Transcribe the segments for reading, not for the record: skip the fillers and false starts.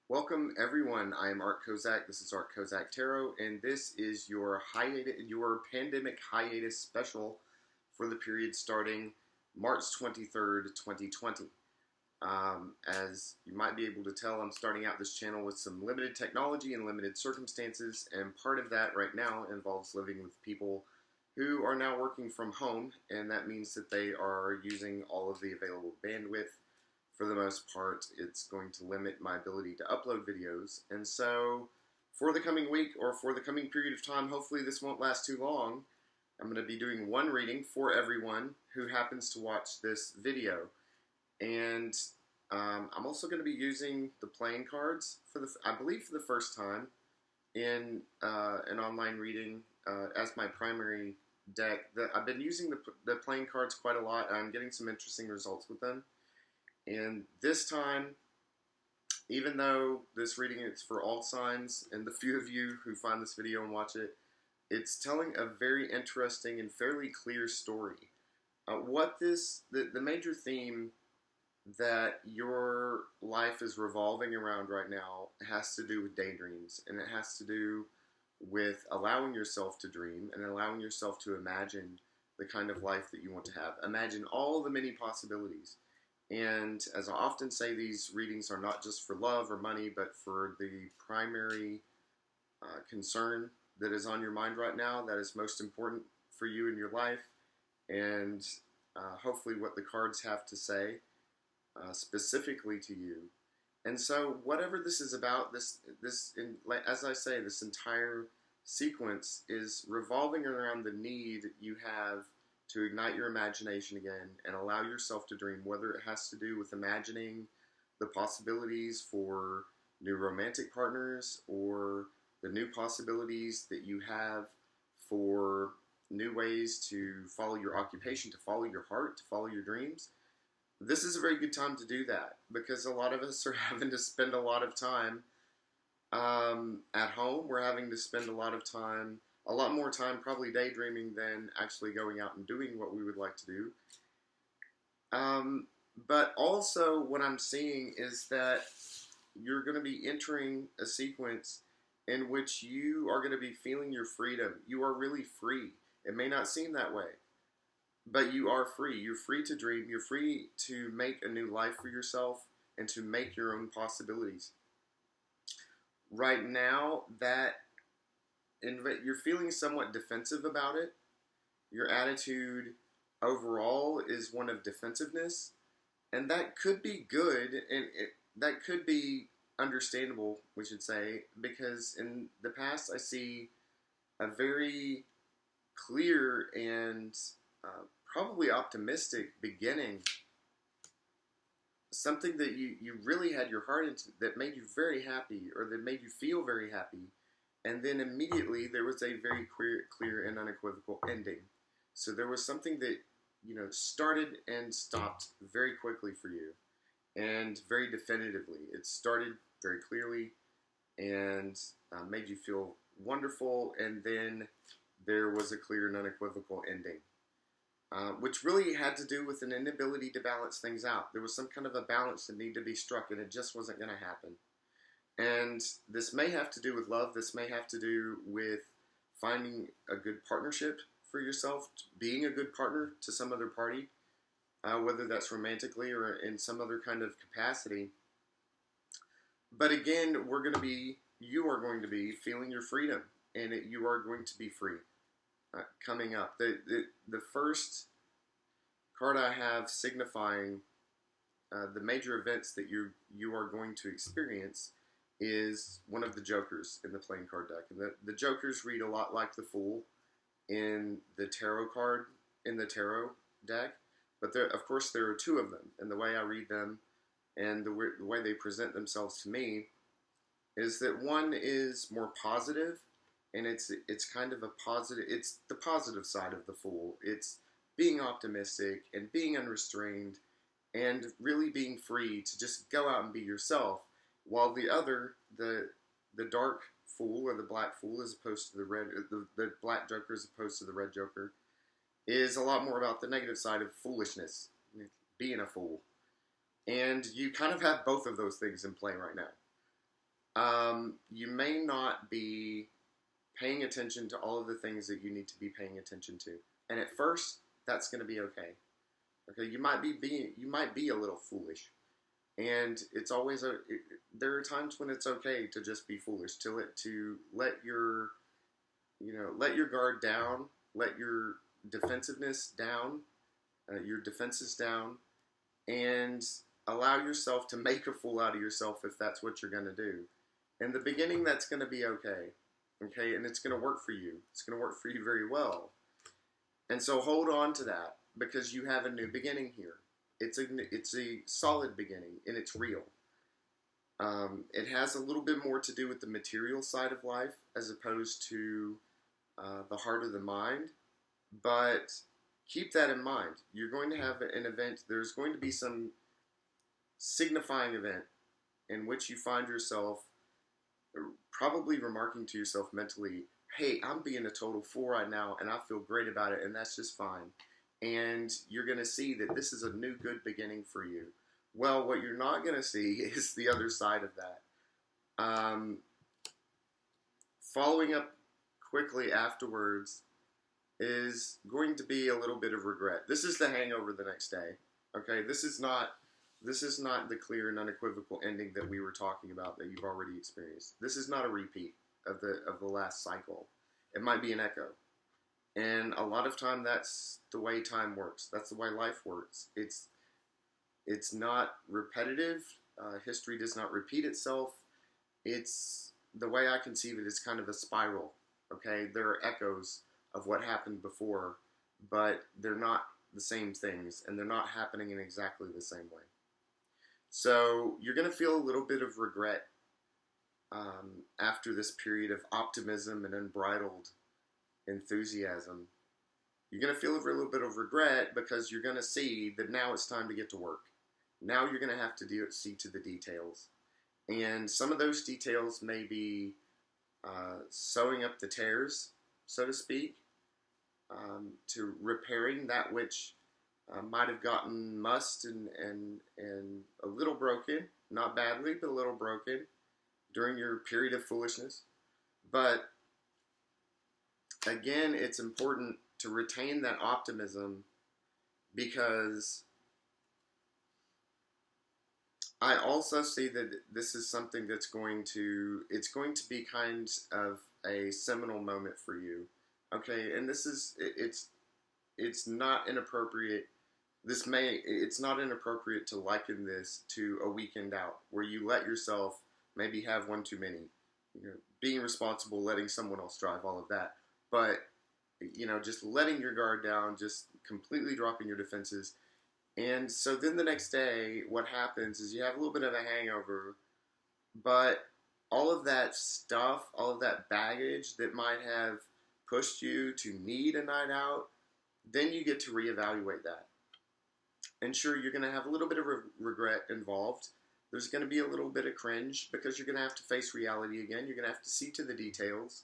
Welcome everyone. I am Art Kozak. This is Art Kozak Tarot, and this is your pandemic hiatus special for the period starting March 23rd, 2020. As you might be able to tell, I'm starting out this channel with some limited technology and limited circumstances, and part of that right now involves living with people who are now working from home, and that means that they are using all of the available bandwidth. For the most part, it's going to limit my ability to upload videos. And so, for the coming week or for the coming period of time, hopefully this won't last too long, I'm going to be doing one reading for everyone who happens to watch this video. And I'm also going to be using the playing cards, I believe for the first time, in an online reading as my primary deck. I've been using the playing cards quite a lot, and I'm getting some interesting results with them. And this time, even though this reading is for all signs, and the few of you who find this video and watch it, it's telling a very interesting and fairly clear story. The major theme that your life is revolving around right now has to do with daydreams, and it has to do with allowing yourself to dream and allowing yourself to imagine the kind of life that you want to have. Imagine all the many possibilities. And as I often say, these readings are not just for love or money, but for the primary concern that is on your mind right now, that is most important for you in your life, and hopefully what the cards have to say specifically to you. And so whatever this is about, as I say, this entire sequence is revolving around the need you have to ignite your imagination again and allow yourself to dream, whether it has to do with imagining the possibilities for new romantic partners or the new possibilities that you have for new ways to follow your occupation, to follow your heart, to follow your dreams. This is a very good time to do that because a lot of us are having to spend a lot of time at home. We're having to spend a lot more time probably daydreaming than actually going out and doing what we would like to do. But also what I'm seeing is that you're going to be entering a sequence in which you are going to be feeling your freedom. You are really free. It may not seem that way, but you are free. You're free to dream. You're free to make a new life for yourself and to make your own possibilities. Right now, you're feeling somewhat defensive about it. Your attitude overall is one of defensiveness, and that could be good, and that could be understandable, we should say, because in the past I see a very clear and probably optimistic beginning, something that you really had your heart into, that made you very happy, or that made you feel very happy. And then immediately there was a very clear and unequivocal ending. So there was something that, started and stopped very quickly for you, and very definitively. It started very clearly and made you feel wonderful, and then there was a clear and unequivocal ending, which really had to do with an inability to balance things out. There was some kind of a balance that needed to be struck, and it just wasn't going to happen. And this may have to do with love. This may have to do with finding a good partnership for yourself, being a good partner to some other party, whether that's romantically or in some other kind of capacity. But again, you are going to be feeling your freedom, and you are going to be free coming up. The first card I have signifying the major events that you are going to experience is one of the jokers in the playing card deck. And the jokers read a lot like the Fool in the tarot deck, but of course there are two of them, and the way I read them and the way they present themselves to me is that one is more positive, and it's kind of it's the positive side of the Fool. It's being optimistic and being unrestrained and really being free to just go out and be yourself. While the other, the dark Fool, or the black Fool, as opposed to the black Joker as opposed to the red Joker, is a lot more about the negative side of foolishness, being a fool. And you kind of have both of those things in play right now. you may not be paying attention to all of the things that you need to be paying attention to. And at first, that's going to be okay. Okay, you might be a little foolish, and it's always there are times when it's okay to just be foolish, to let your let your guard down, let your defensiveness down, your defenses down, and allow yourself to make a fool out of yourself if that's what you're going to do. In the beginning, that's going to be okay. Okay, and it's going to work for you. It's going to work for you very well. And so hold on to that, because you have a new beginning here. It's a solid beginning, and it's real. It has a little bit more to do with the material side of life as opposed to the heart of the mind. But keep that in mind. You're going to have an event. There's going to be some signifying event in which you find yourself probably remarking to yourself mentally, hey, I'm being a total fool right now, and I feel great about it, and that's just fine. And you're going to see that this is a new good beginning for you. Well, what you're not going to see is the other side of that. Following up quickly afterwards is going to be a little bit of regret. This is the hangover the next day. Okay, this is not the clear and unequivocal ending that we were talking about that you've already experienced. This is not a repeat of the last cycle. It might be an echo. And a lot of time that's the way time works. That's the way life works. It's not repetitive. History does not repeat itself. It's the way I conceive it is kind of a spiral. Okay, there are echoes of what happened before, but they're not the same things, and they're not happening in exactly the same way. So you're going to feel a little bit of regret after this period of optimism and unbridled enthusiasm. You're going to feel a little bit of regret because you're going to see that now it's time to get to work. Now you're going to have to see to the details. And some of those details may be sewing up the tears, so to speak, to repairing that which might have gotten mussed and a little broken, not badly, but a little broken during your period of foolishness. But again, it's important to retain that optimism, because I also see that this is something that's going to be kind of a seminal moment for you. Okay, and it's not inappropriate. It's not inappropriate to liken this to a weekend out where you let yourself maybe have one too many. Being responsible, letting someone else drive, all of that. But, just letting your guard down, just completely dropping your defenses. And so then the next day, what happens is you have a little bit of a hangover, but all of that stuff, all of that baggage that might have pushed you to need a night out, then you get to reevaluate that. And sure, you're going to have a little bit of regret involved. There's going to be a little bit of cringe because you're going to have to face reality again. You're going to have to see to the details.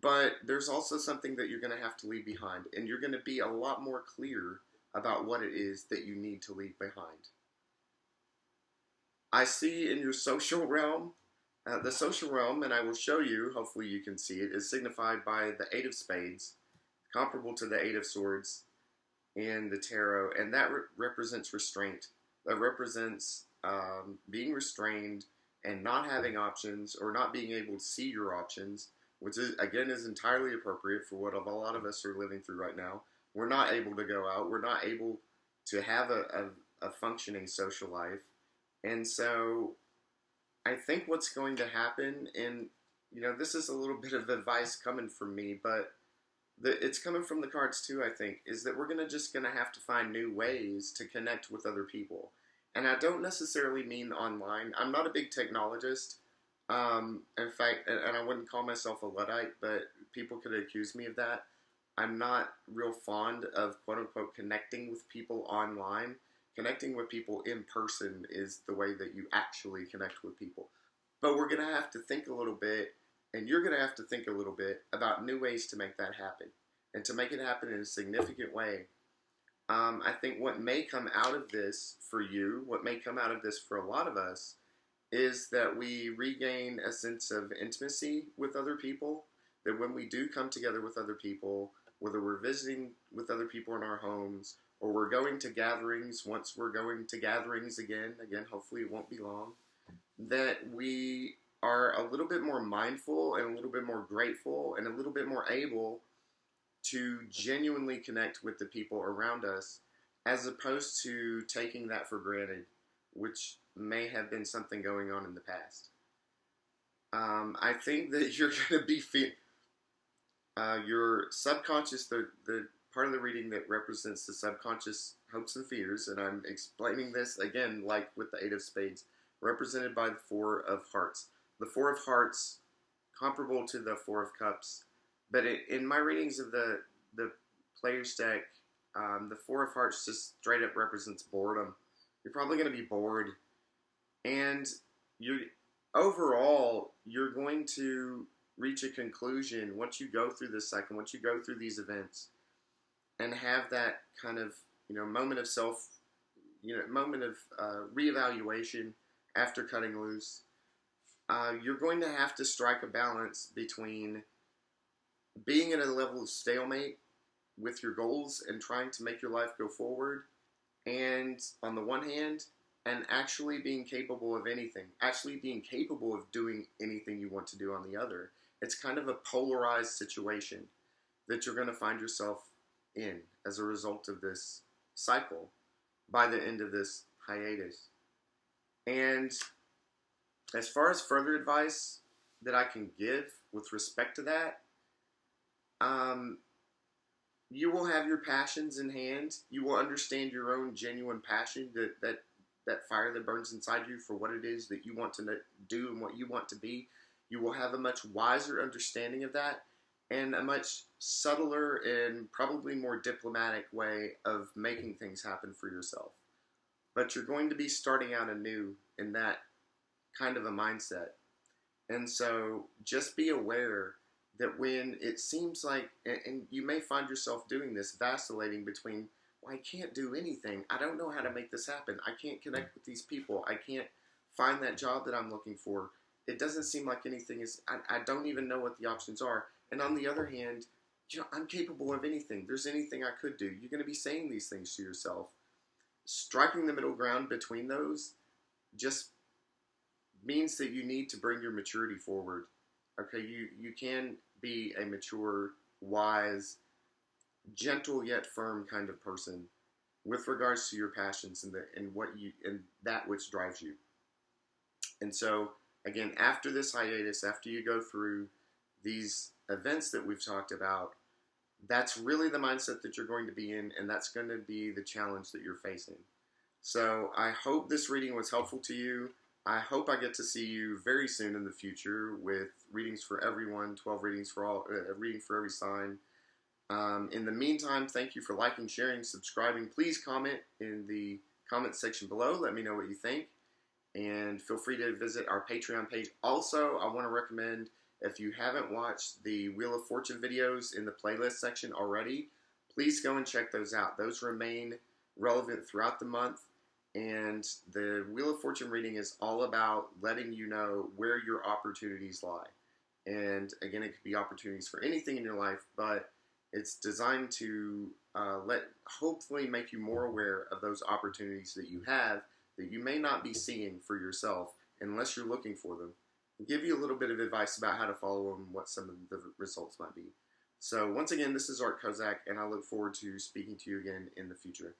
But there's also something that you're going to have to leave behind. And you're going to be a lot more clear about what it is that you need to leave behind. I see in your social realm, the social realm, and I will show you, hopefully you can see it, is signified by the Eight of Spades, comparable to the Eight of Swords in the tarot, and that represents restraint. That represents being restrained and not having options, or not being able to see your options, which is, again, is entirely appropriate for what a lot of us are living through right now. We're not able to go out. We're not able to have a functioning social life. And so I think what's going to happen, and this is a little bit of advice coming from me, but it's coming from the cards too, I think, is that we're just going to have to find new ways to connect with other people. And I don't necessarily mean online. I'm not a big technologist. In fact, and I wouldn't call myself a Luddite, but people could accuse me of that. I'm not real fond of, quote-unquote, connecting with people online. Connecting with people in person is the way that you actually connect with people. But we're going to have to think a little bit, and you're going to have to think a little bit about new ways to make that happen. And to make it happen in a significant way. I think what may come out of this for you, what may come out of this for a lot of us, is that we regain a sense of intimacy with other people. That when we do come together with other people, whether we're visiting with other people in our homes or we're going to gatherings, once we're going to gatherings again, hopefully it won't be long, that we are a little bit more mindful and a little bit more grateful and a little bit more able to genuinely connect with the people around us, as opposed to taking that for granted, which may have been something going on in the past. I think that you're going to be your subconscious, the part of the reading that represents the subconscious hopes and fears, and I'm explaining this again like with the Eight of Spades, represented by the Four of Hearts. The Four of Hearts, comparable to the Four of Cups, but in my readings of the Player's deck, the Four of Hearts just straight up represents boredom. You're probably going to be bored, and overall, you're going to reach a conclusion once you go through this cycle, once you go through these events, and have that kind of moment of reevaluation after cutting loose. You're going to have to strike a balance between being at a level of stalemate with your goals and trying to make your life go forward, and on the one hand, and actually being capable of anything, actually being capable of doing anything you want to do on the other. It's kind of a polarized situation that you're going to find yourself in as a result of this cycle by the end of this hiatus. And as far as further advice that I can give with respect to that, you will have your passions in hand. You will understand your own genuine passion, that fire that burns inside you for what it is that you want to do and what you want to be. You will have a much wiser understanding of that and a much subtler and probably more diplomatic way of making things happen for yourself. But you're going to be starting out anew in that kind of a mindset. And so just be aware that when it seems like, and you may find yourself doing this, vacillating between, well, I can't do anything. I don't know how to make this happen. I can't connect with these people. I can't find that job that I'm looking for. It doesn't seem like anything is, I don't even know what the options are. And on the other hand, I'm capable of anything. There's anything I could do. You're going to be saying these things to yourself. Striking the middle ground between those just means that you need to bring your maturity forward. Okay, you can be a mature, wise, gentle yet firm kind of person with regards to your passions and that which drives you. And so, again, after this hiatus, after you go through these events that we've talked about, that's really the mindset that you're going to be in, and that's going to be the challenge that you're facing. So I hope this reading was helpful to you. I hope I get to see you very soon in the future with readings for everyone, 12 readings for all, a reading for every sign. In the meantime, thank you for liking, sharing, subscribing. Please comment in the comment section below. Let me know what you think. And feel free to visit our Patreon page. Also, I want to recommend, if you haven't watched the Wheel of Fortune videos in the playlist section already, please go and check those out. Those remain relevant throughout the month. And the Wheel of Fortune reading is all about letting you know where your opportunities lie. And again, it could be opportunities for anything in your life, but it's designed to hopefully make you more aware of those opportunities that you have that you may not be seeing for yourself unless you're looking for them. And give you a little bit of advice about how to follow them, what some of the results might be. So once again, this is Art Kozak, and I look forward to speaking to you again in the future.